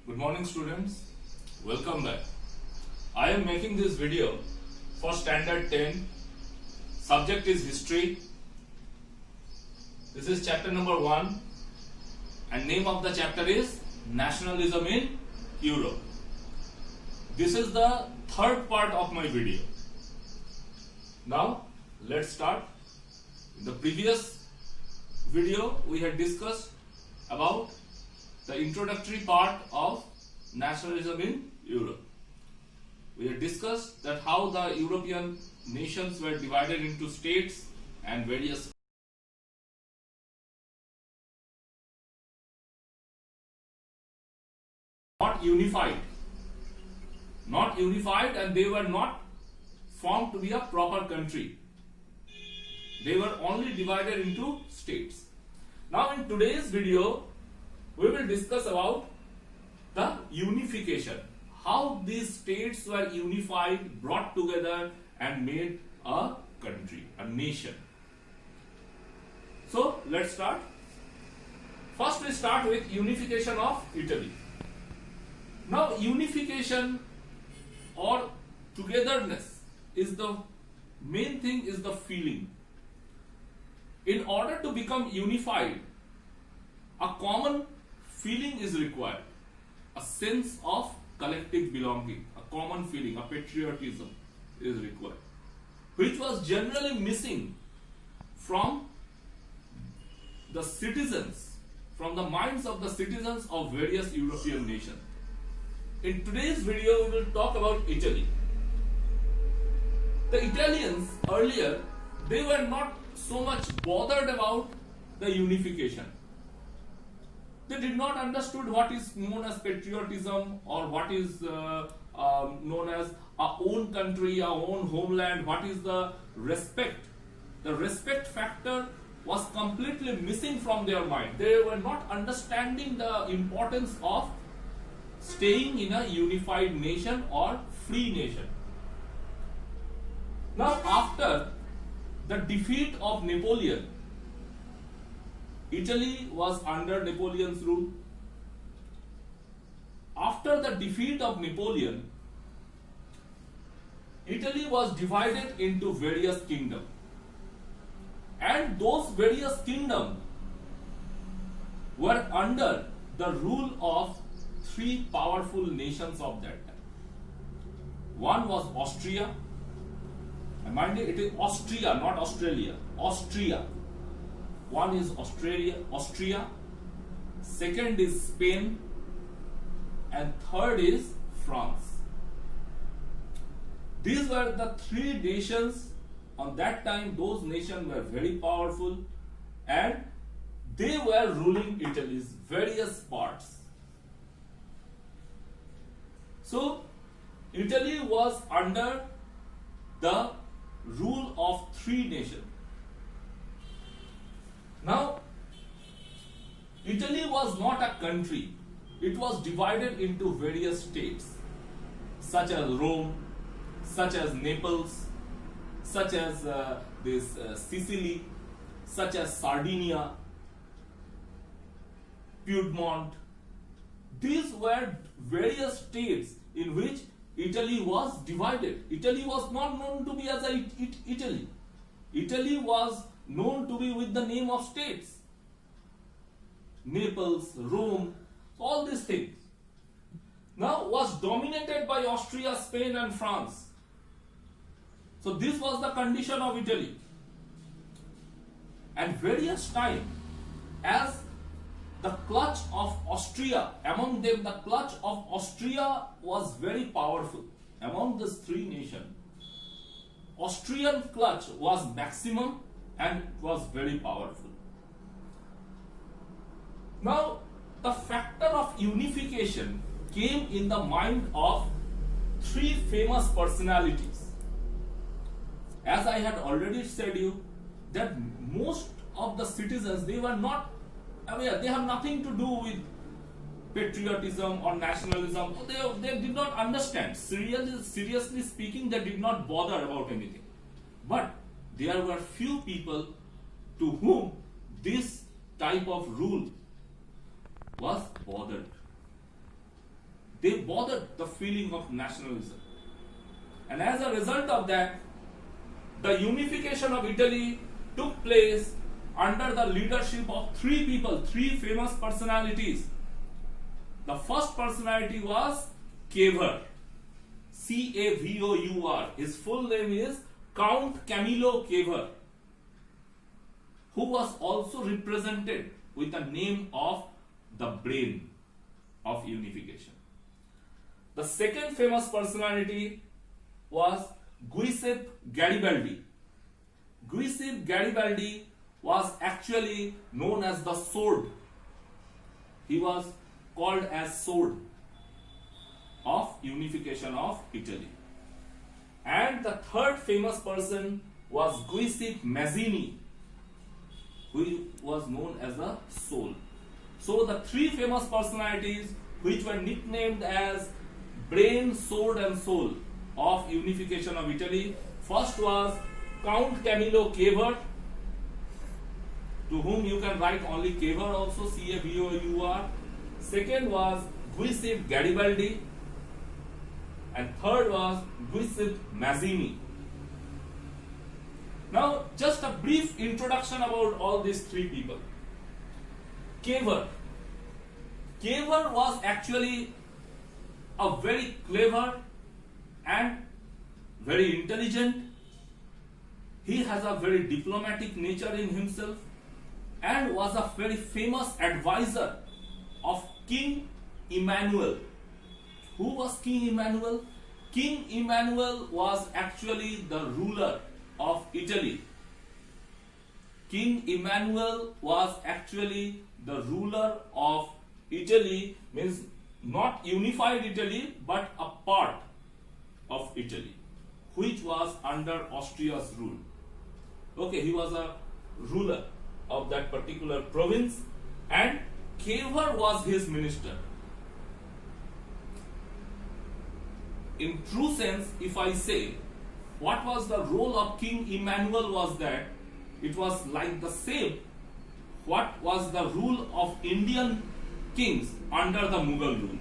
Good morning students, welcome back. I am making this video for standard 10. Subject is history. This is chapter number 1 and name of the chapter is Nationalism in Europe. This is the third part of my video. Now let's start. In the previous video we had discussed about the introductory part of nationalism in Europe. We had discussed that how the European nations were divided into states and various not unified and they were not formed to be a proper country. They were only divided into states. Now in today's video we will discuss about the unification, how these states were unified, brought together and made a country, a nation. So let's start. First we start with unification of Italy. Now unification or togetherness is the main thing, is the feeling. In order to become unified, a common feeling is required, a sense of collective belonging, a common feeling, a patriotism is required, which was generally missing from the citizens, from the minds of the citizens of various European nations. In today's video we will talk about Italy. The Italians earlier, they were not so much bothered about the unification. They did not understood what is known as patriotism or what is known as our own country, our own homeland, what is the respect. The respect factor was completely missing from their mind. They were not understanding the importance of staying in a unified nation or free nation. Now after the defeat of Napoleon, Italy was under Napoleon's rule. After the defeat of Napoleon, Italy was divided into various kingdoms. And those various kingdoms were under the rule of three powerful nations of that time. One was Austria. And mind you, it is Austria, not Australia. Austria. One is Austria, second is Spain, and third is France. These were the three nations. On that time, those nations were very powerful and they were ruling Italy's various parts. So, Italy was under the rule of three nations. Now, Italy was not a country. It was divided into various states, such as Rome, such as Naples, such as Sicily, such as Sardinia, Piedmont. These were various states in which Italy was divided. Italy was not known to be as Italy. Italy was known to be with the name of states. Naples, Rome, all these things. Now was dominated by Austria, Spain and France. So this was the condition of Italy. And various time, as the clutch of Austria, among them the clutch of Austria was very powerful. Among these three nations, Austrian clutch was maximum and was very powerful. Now, the factor of unification came in the mind of three famous personalities. As I had already said you, that most of the citizens, they were not aware, they have nothing to do with patriotism or nationalism. They did not understand. Seriously speaking, they did not bother about anything. But there were few people to whom this type of rule was bothered. They bothered the feeling of nationalism. And as a result of that, the unification of Italy took place under the leadership of three people, three famous personalities. The first personality was Cavour, Cavour. His full name is Count Camillo Cavour, who was also represented with the name of the brain of unification. The second famous personality was Giuseppe Garibaldi. Giuseppe Garibaldi was actually known as the Sword. He was called as Sword of unification of Italy. And the third famous person was Giuseppe Mazzini, who was known as the Soul. So the three famous personalities which were nicknamed as Brain, Sword and Soul of unification of Italy. First was Count Camillo Cavour, to whom you can write only Cavour also, Cavour. Second was Giuseppe Garibaldi, and third was Giuseppe Mazzini. Now, just a brief introduction about all these three people. Cavour was actually a very clever and very intelligent. He has a very diplomatic nature in himself and was a very famous advisor of King Emmanuel. Who was King Emmanuel? King Emmanuel was actually the ruler of Italy. King Emmanuel was actually the ruler of Italy, means not unified Italy, but a part of Italy, which was under Austria's rule. Okay, he was a ruler of that particular province, and Cavour was his minister. In true sense, if I say, what was the role of King Emmanuel was that it was like the same what was the rule of Indian kings under the Mughal rule.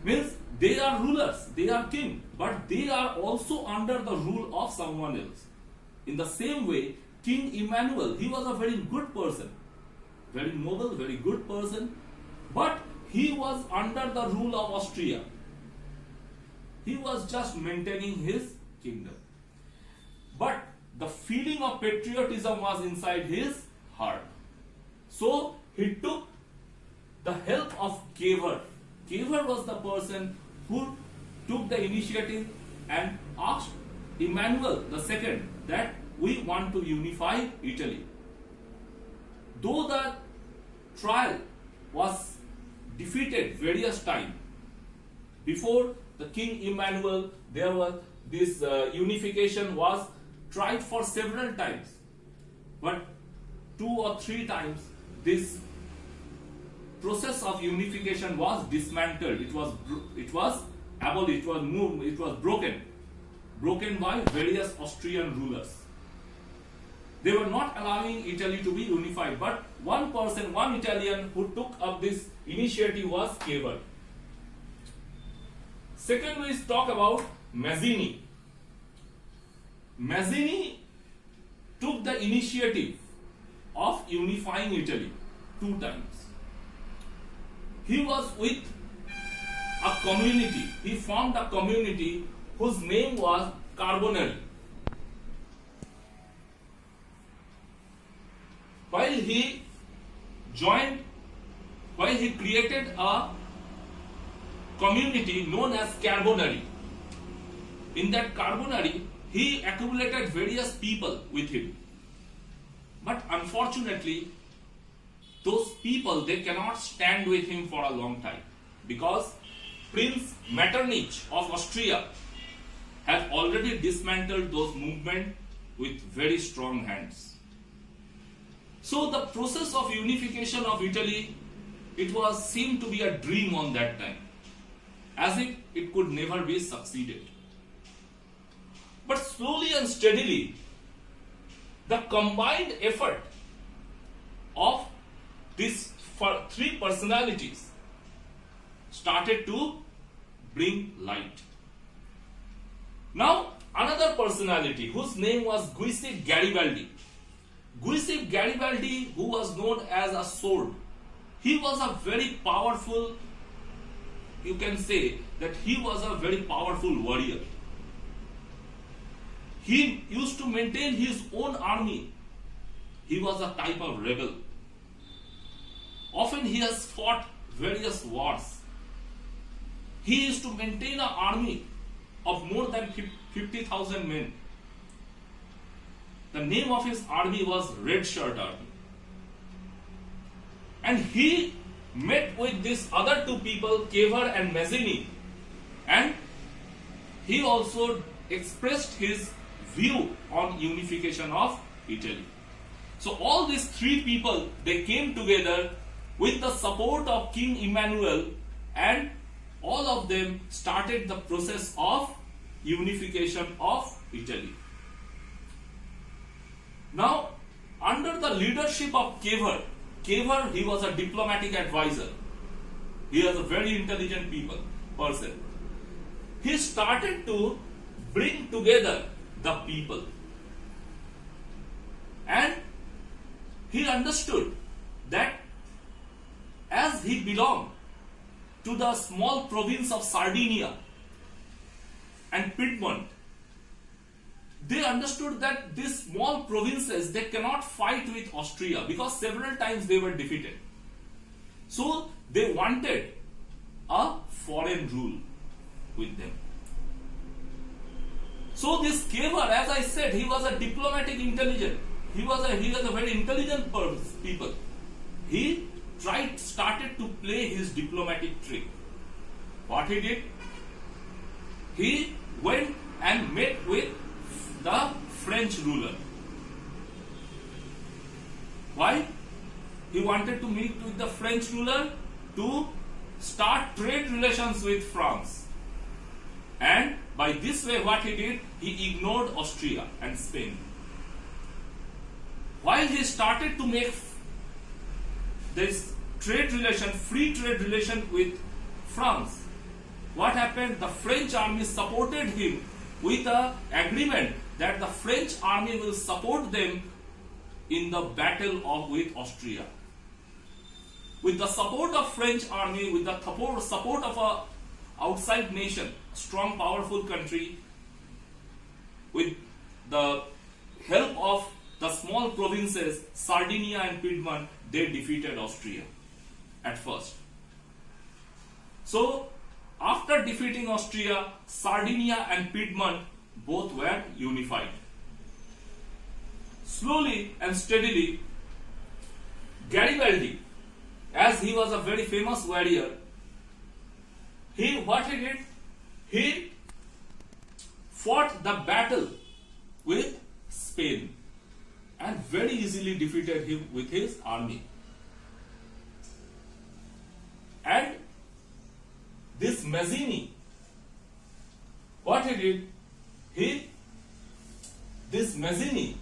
Means they are rulers, they are king, but they are also under the rule of someone else. In the same way, King Emmanuel, he was a very good person, very noble, very good person, but he was under the rule of Austria. He was just maintaining his kingdom. But the feeling of patriotism was inside his heart. So he took the help of Cavour. Cavour was the person who took the initiative and asked Emmanuel II that we want to unify Italy. Though the trial was defeated various times, before the King Emmanuel, there was this unification was tried for several times, but 2 or 3 times this process of unification was dismantled. It was abolished. It was moved. It was broken by various Austrian rulers. They were not allowing Italy to be unified, but one person, one Italian who took up this initiative was Cavour. Second, we talk about Mazzini. Mazzini took the initiative of unifying Italy 2 times. He was with a community. He formed a community whose name was Carbonari. While he created a community known as Carbonari, in that Carbonari, he accumulated various people with him. But unfortunately, those people, they cannot stand with him for a long time, because Prince Metternich of Austria have already dismantled those movements with very strong hands. So the process of unification of Italy, it was seemed to be a dream on that time, as if it could never be succeeded. But slowly and steadily, the combined effort of these 3 personalities started to bring light. Now, another personality whose name was Giuseppe Garibaldi. Giuseppe Garibaldi, who was known as a sword, he was a very powerful, you can say that he was a very powerful warrior. He used to maintain his own army. He was a type of rebel. Often he has fought various wars. He used to maintain an army of more than 50,000 men. The name of his army was Red Shirt Army. And he met with these other two people, Cavour and Mazzini, and he also expressed his view on unification of Italy. So all these three people, they came together with the support of King Emmanuel, and all of them started the process of unification of Italy. Now, under the leadership of Cavour, he was a diplomatic advisor. He was a very intelligent person. He started to bring together the people. And he understood that as he belonged to the small province of Sardinia and Piedmont, they understood that these small provinces, they cannot fight with Austria because several times they were defeated. So they wanted a foreign rule with them. So this Cavour, as I said, he was a diplomatic intelligent. He was a very intelligent people. He started to play his diplomatic trick. What he did? He went and met with the French ruler. Why? He wanted to meet with the French ruler to start trade relations with France. And by this way, what he did, he ignored Austria and Spain. While he started to make this free trade relation with France, what happened? The French army supported him with an agreement that the French army will support them in the battle with Austria. With the support of French army, with the support of a outside nation, strong, powerful country, with the help of the small provinces, Sardinia and Piedmont, they defeated Austria at first. So, after defeating Austria, Sardinia and Piedmont both were unified. Slowly and steadily, Garibaldi, as he was a very famous warrior, what he did? He fought the battle with Spain and very easily defeated him with his army. And this Mazzini, what he did? This Mazzini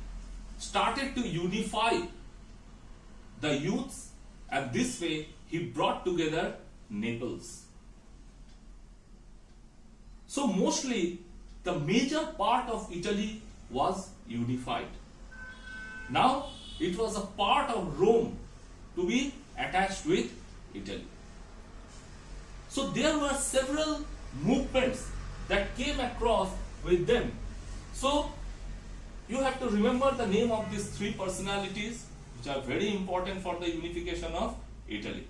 started to unify the youths, and this way he brought together Naples. So mostly the major part of Italy was unified. Now it was a part of Rome to be attached with Italy. So there were several movements that came across with them. So you have to remember the name of these three personalities which are very important for the unification of Italy.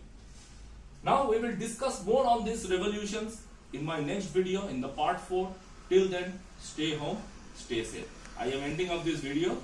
Now we will discuss more on these revolutions in my next video in the part 4. Till then, stay home, stay safe. I am ending of this video.